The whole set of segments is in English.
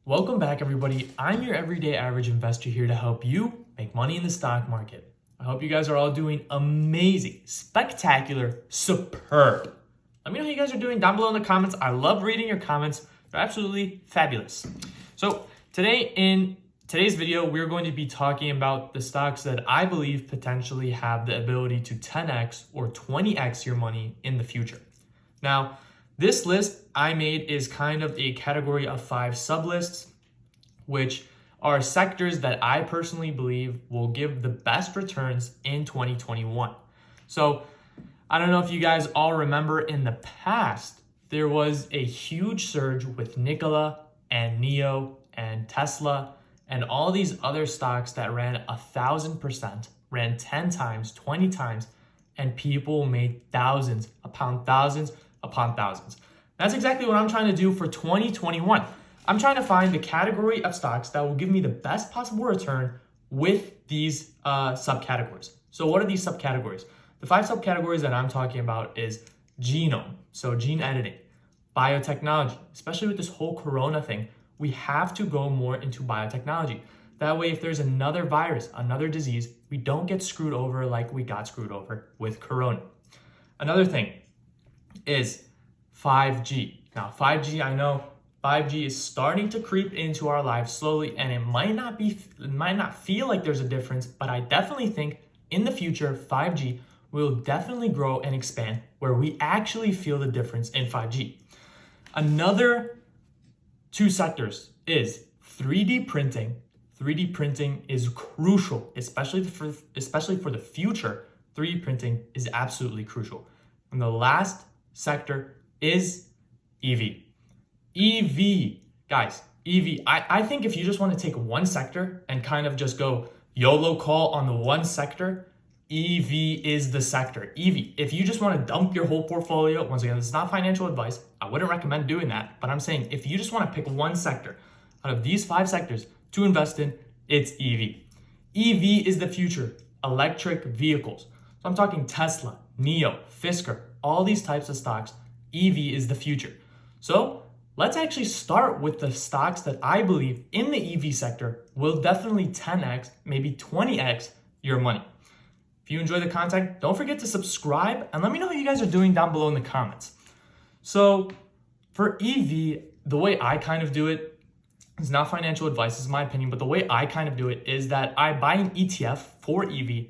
Welcome back, everybody. I'm your everyday average investor here to help you make money in the stock market. I hope you guys are all doing amazing, spectacular, superb. Let me know how you guys are doing down below in the comments. I love reading your comments. They're absolutely fabulous. So today in today's video, we're going to be talking about the stocks that I believe potentially have the ability to 10x or 20x your money in the future. Now, this list I made is kind of a category of 5 sublists, which are sectors that I personally believe will give the best returns in 2021. So I don't know if you guys all remember in the past, there was a huge surge with Nikola and NIO and Tesla and all these other stocks that ran 1,000%, ran 10 times, 20 times, and people made thousands upon thousands upon thousands. That's exactly what I'm trying to do for 2021. I'm trying to find the category of stocks that will give me the best possible return with these subcategories. So what are these subcategories? The 5 subcategories that I'm talking about is genome, so gene editing, biotechnology, especially with this whole corona thing, we have to go more into biotechnology. That way, if there's another virus, another disease, we don't get screwed over like we got screwed over with corona. Another thing is 5G. Now, 5G, I know 5G is starting to creep into our lives slowly, and it might not feel like there's a difference, but I definitely think in the future, 5G will definitely grow and expand where we actually feel the difference in 5G. Another 2 sectors is 3D printing. 3D printing is crucial, especially for the future. 3D printing is absolutely crucial. And the last sector is EV. EV, guys, EV. I think if you just want to take one sector and kind of just go YOLO call on the one sector, EV is the sector. EV, if you just want to dump your whole portfolio, once again, this is not financial advice. I wouldn't recommend doing that, but I'm saying if you just want to pick one sector out of these 5 sectors to invest in, it's EV. EV is the future, electric vehicles. So I'm talking Tesla, NIO, Fisker, all these types of stocks. EV is the future. So let's actually start with the stocks that I believe in the EV sector will definitely 10x, maybe 20x your money. If you enjoy the content, don't forget to subscribe and let me know how you guys are doing down below in the comments. So for EV, the way I kind of do it is not financial advice, this is my opinion, but the way I kind of do it is that I buy an ETF for EV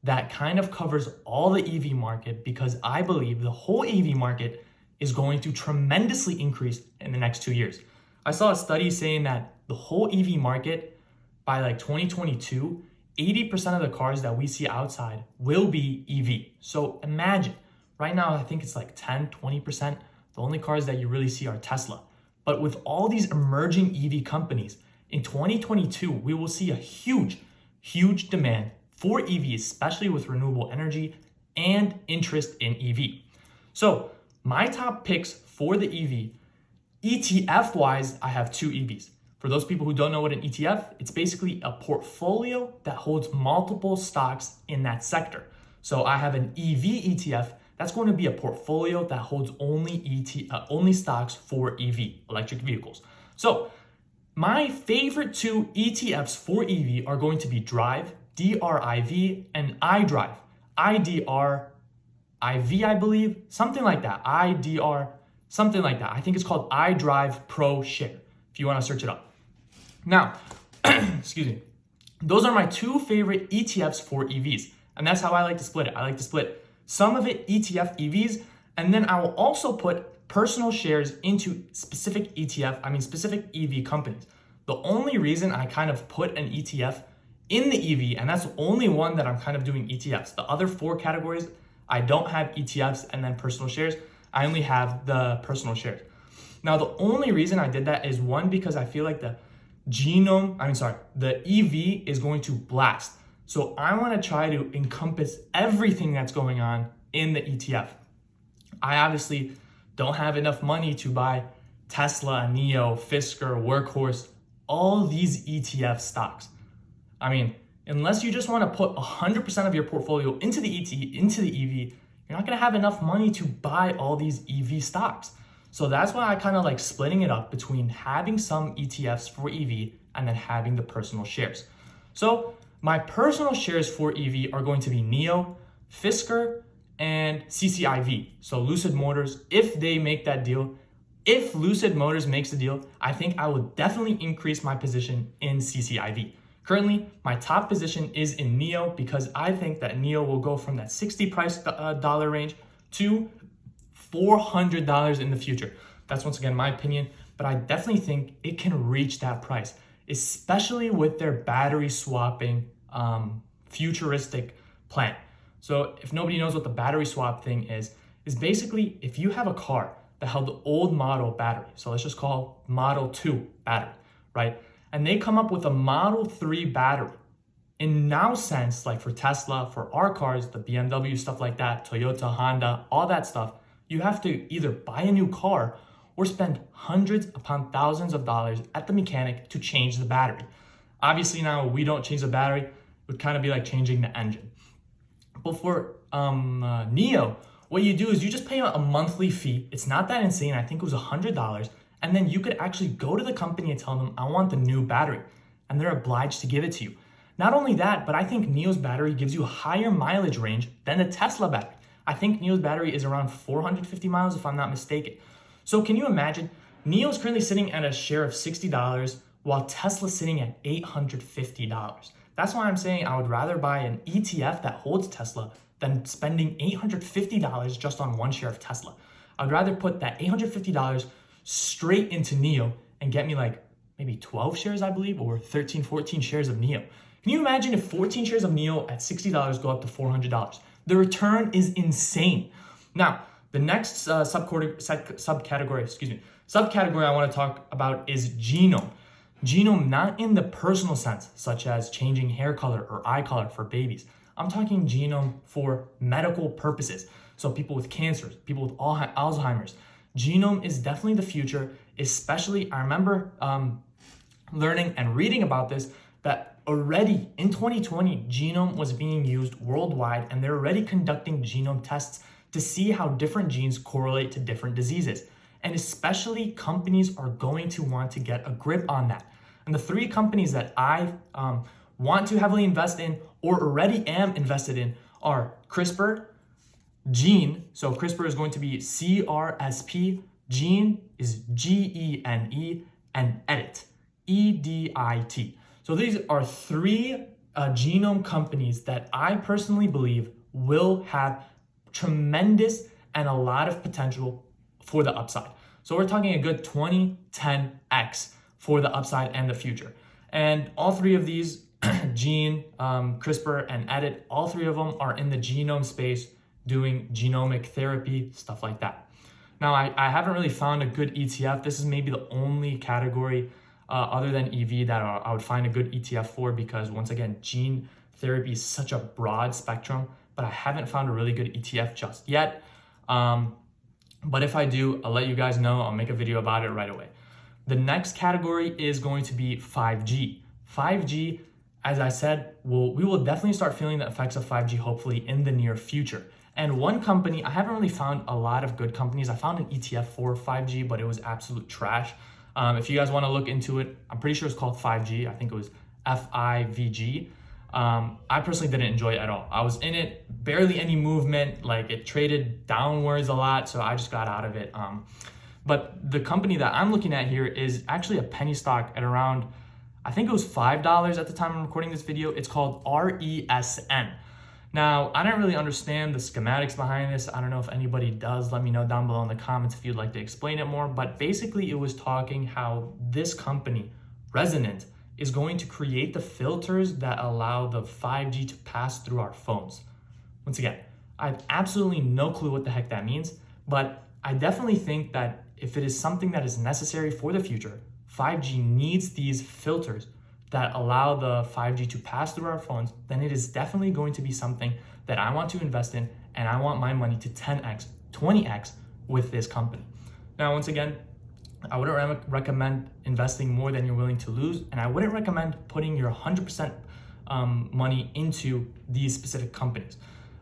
that kind of covers all the EV market because I believe the whole EV market is going to tremendously increase in the next 2 years. I saw a study saying that the whole EV market by like 2022, 80% of the cars that we see outside will be EV. So imagine, right now I think it's like 10, 20%. The only cars that you really see are Tesla. But with all these emerging EV companies, in 2022, we will see a huge demand for EV, especially with renewable energy and interest in EV. So my top picks for the EV, ETF-wise, I have 2 EVs. For those people who don't know what an ETF, it's basically a portfolio that holds multiple stocks in that sector. So I have an EV ETF, that's going to be a portfolio that holds only stocks for EV, electric vehicles. So my favorite 2 ETFs for EV are going to be Drive, DRIV, and iDrive. IDRIV, I believe, something like that. IDR, something like that. I think it's called iDrive Pro Share, if you want to search it up. Now, excuse me, those are my 2 favorite ETFs for EVs, and that's how I like to split it. I like to split some of it ETF EVs, and then I will also put personal shares into specific EV companies. The only reason I kind of put an ETF in the EV, and that's the only one that I'm kind of doing ETFs. The other 4 categories, I don't have ETFs and then personal shares. I only have the personal shares. Now, the only reason I did that is one, because I feel like the EV is going to blast. So I want to try to encompass everything that's going on in the ETF. I obviously don't have enough money to buy Tesla, NIO, Fisker, Workhorse, all these ETF stocks. I mean, unless you just want to put 100% of your portfolio into the EV, you're not going to have enough money to buy all these EV stocks. So that's why I kind of like splitting it up between having some ETFs for EV and then having the personal shares. So my personal shares for EV are going to be NIO, Fisker, and CCIV. So Lucid Motors, if they make that deal, if Lucid Motors makes the deal, I think I will definitely increase my position in CCIV. Currently, my top position is in NIO because I think that NIO will go from that 60 price dollar range to $400 in the future. That's once again my opinion, but I definitely think it can reach that price, especially with their battery swapping futuristic plan. So if nobody knows what the battery swap thing is basically if you have a car that held the old model battery, so let's just call Model 2 battery, right? And they come up with a Model 3 battery. In now sense, like for Tesla, for our cars, the BMW, stuff like that, Toyota, Honda, all that stuff, you have to either buy a new car or spend hundreds upon thousands of dollars at the mechanic to change the battery. Obviously now we don't change the battery, it would kind of be like changing the engine. But for NIO, what you do is you just pay a monthly fee. It's not that insane. I think it was $100. And then you could actually go to the company and tell them, I want the new battery. And they're obliged to give it to you. Not only that, but I think NIO's battery gives you a higher mileage range than the Tesla battery. I think NIO's battery is around 450 miles if I'm not mistaken. So can you imagine? NIO is currently sitting at a share of $60 while Tesla's sitting at $850. That's why I'm saying I would rather buy an ETF that holds Tesla than spending $850 just on one share of Tesla. I'd rather put that $850 straight into NIO and get me like maybe 12 shares, I believe, or 13, 14 shares of NIO. Can you imagine if 14 shares of NIO at $60 go up to $400? The return is insane. Now, the next subcategory I want to talk about is Genome. Genome, not in the personal sense, such as changing hair color or eye color for babies. I'm talking genome for medical purposes. So people with cancers, people with Alzheimer's. Genome is definitely the future, especially I remember learning and reading about this, that already in 2020, genome was being used worldwide and they're already conducting genome tests to see how different genes correlate to different diseases. And especially companies are going to want to get a grip on that. And the three companies that I want to heavily invest in or already am invested in are CRISPR, Gene, so CRISPR is going to be CRSP, Gene is GENE, and Edit, EDIT. So these are three genome companies that I personally believe will have tremendous and a lot of potential for the upside. So we're talking a good 20, 10x for the upside and the future. And all three of these, Gene, CRISPR, and Edit, all three of them are in the genome space doing genomic therapy, stuff like that. Now, I haven't really found a good ETF. This is maybe the only category other than EV that I would find a good ETF for because once again, gene therapy is such a broad spectrum, but I haven't found a really good ETF just yet. But if I do, I'll let you guys know. I'll make a video about it right away. The next category is going to be 5G. 5G, as I said, we will definitely start feeling the effects of 5G hopefully in the near future. And one company, I haven't really found a lot of good companies. I found an ETF for 5G, but it was absolute trash. If you guys want to look into it, I'm pretty sure it's called 5G. I think it was FIVG. I personally didn't enjoy it at all. I was in it, barely any movement, like it traded downwards a lot, so I just got out of it. But the company that I'm looking at here is actually a penny stock at around, I think it was $5 at the time I'm recording this video. It's called RESN. Now, I don't really understand the schematics behind this. I don't know if anybody does. Let me know down below in the comments if you'd like to explain it more. But basically, it was talking how this company, Resonant, is going to create the filters that allow the 5G to pass through our phones. Once again, I have absolutely no clue what the heck that means, but I definitely think that if it is something that is necessary for the future, 5G needs these filters that allow the 5G to pass through our phones, then it is definitely going to be something that I want to invest in, and I want my money to 10x, 20x with this company. Now, once again, I wouldn't recommend investing more than you're willing to lose, and I wouldn't recommend putting your 100% money into these specific companies.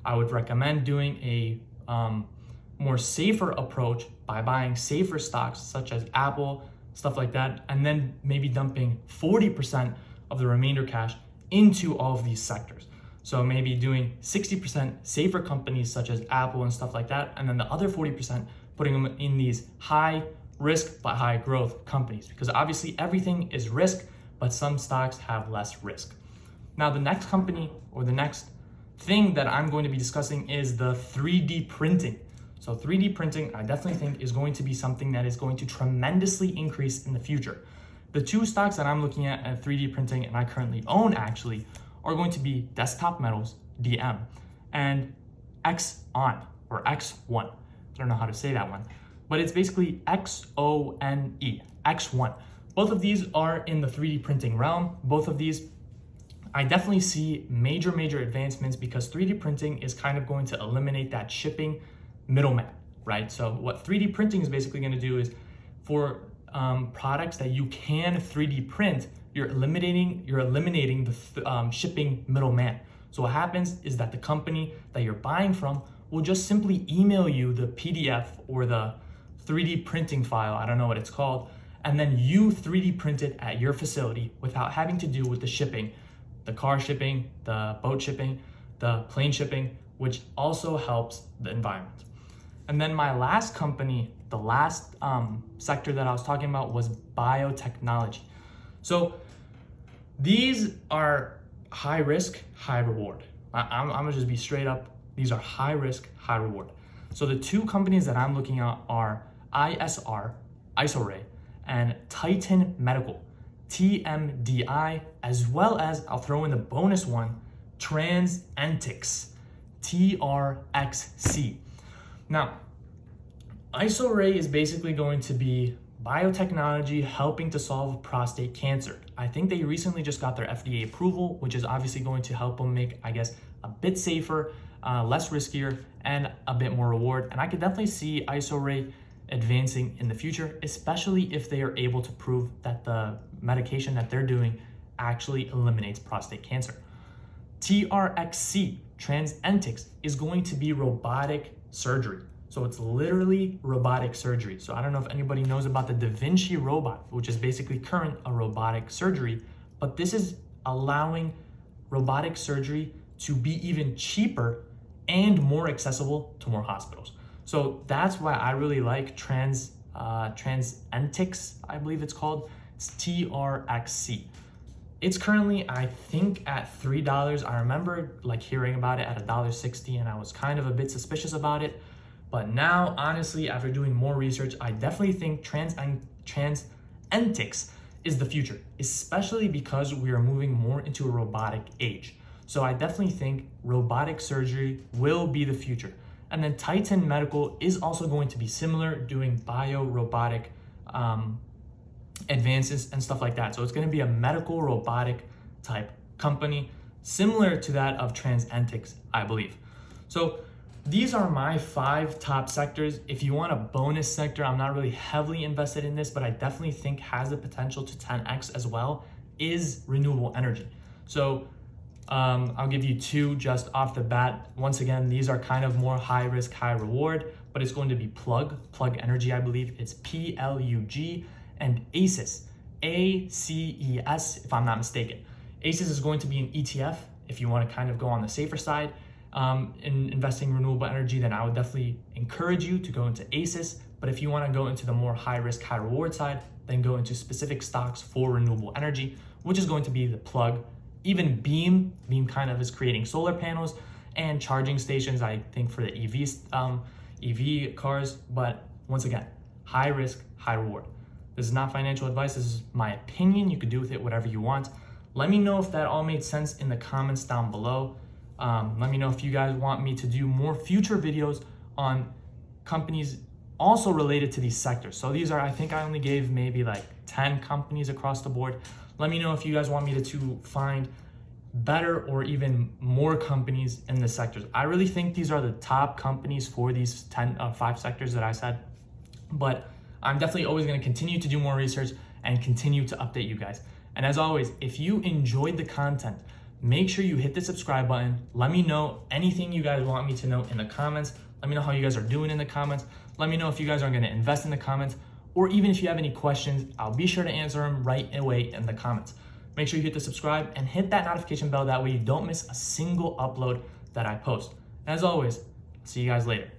I would recommend doing a more safer approach by buying safer stocks such as Apple, stuff like that, and then maybe dumping 40% of the remainder cash into all of these sectors. So maybe doing 60% safer companies such as Apple and stuff like that, and then the other 40% putting them in these high risk but high growth companies, because obviously everything is risk, but some stocks have less risk. Now, the next company or the next thing that I'm going to be discussing is the 3D printing. So 3D printing, I definitely think, is going to be something that is going to tremendously increase in the future. The two stocks that I'm looking at 3D printing, and I currently own actually, are going to be Desktop Metals, DM, and Xon or X1. I don't know how to say that one, but it's basically XONE, X1. Both of these are in the 3D printing realm. Both of these, I definitely see major advancements, because 3D printing is kind of going to eliminate that shipping middleman, right? So what 3D printing is basically going to do is for products that you can 3D print, you're eliminating the shipping middleman. So what happens is that the company that you're buying from will just simply email you the PDF or the 3D printing file, I don't know what it's called, and then you 3D print it at your facility without having to do with the shipping, the car shipping, the boat shipping, the plane shipping, which also helps the environment. And then my last company, the last sector that I was talking about was biotechnology. So these are high risk, high reward. I'm gonna just be straight up. These are high risk, high reward. So the two companies that I'm looking at are ISORAY, and Titan Medical, TMDI, as well as, I'll throw in the bonus one, Transentix, TRXC. Now, ISORAY is basically going to be biotechnology helping to solve prostate cancer. I think they recently just got their FDA approval, which is obviously going to help them make, I guess, a bit safer, less riskier, and a bit more reward. And I could definitely see ISORAY advancing in the future, especially if they are able to prove that the medication that they're doing actually eliminates prostate cancer. TRXC, Transentix, is going to be robotic surgery. So it's literally robotic surgery. So I don't know if anybody knows about the Da Vinci robot, which is basically current a robotic surgery, but this is allowing robotic surgery to be even cheaper and more accessible to more hospitals. So that's why I really like Transentix, I believe it's called. It's TRXC. It's currently, I think, at $3. I remember like hearing about it at $1.60, and I was kind of a bit suspicious about it. But now, honestly, after doing more research, I definitely think Transentix is the future, especially because we are moving more into a robotic age. So I definitely think robotic surgery will be the future. And then Titan Medical is also going to be similar, doing bio-robotic advances and stuff like that. So it's going to be a medical robotic type company, similar to that of Transentix, I believe. So these are my 5 top sectors. If you want a bonus sector, I'm not really heavily invested in this, but I definitely think has the potential to 10x as well, is renewable energy. So I'll give you 2 just off the bat. Once again, these are kind of more high risk, high reward, but it's going to be Plug Energy, I believe. It's PLUG, and ACES, ACES, if I'm not mistaken. ACES is going to be an ETF. If you want to kind of go on the safer side in investing in renewable energy, then I would definitely encourage you to go into ACES. But if you want to go into the more high risk, high reward side, then go into specific stocks for renewable energy, which is going to be the Plug. Even Beam kind of is creating solar panels and charging stations, I think, for the EV cars. But once again, high risk, high reward. This is not financial advice. This is my opinion. You could do with it whatever you want. Let me know if that all made sense in the comments down below. Let me know if you guys want me to do more future videos on companies also related to these sectors. So these are, I think I only gave maybe like 10 companies across the board. Let me know if you guys want me to find better or even more companies in the sectors. I really think these are the top companies for these 5 sectors that I said, but I'm definitely always going to continue to do more research and continue to update you guys. And as always, if you enjoyed the content, make sure you hit the subscribe button. Let me know anything you guys want me to know in the comments. Let me know how you guys are doing in the comments. Let me know if you guys are going to invest in the comments, or even if you have any questions, I'll be sure to answer them right away in the comments. Make sure you hit the subscribe and hit that notification bell. That way you don't miss a single upload that I post. As always, see you guys later.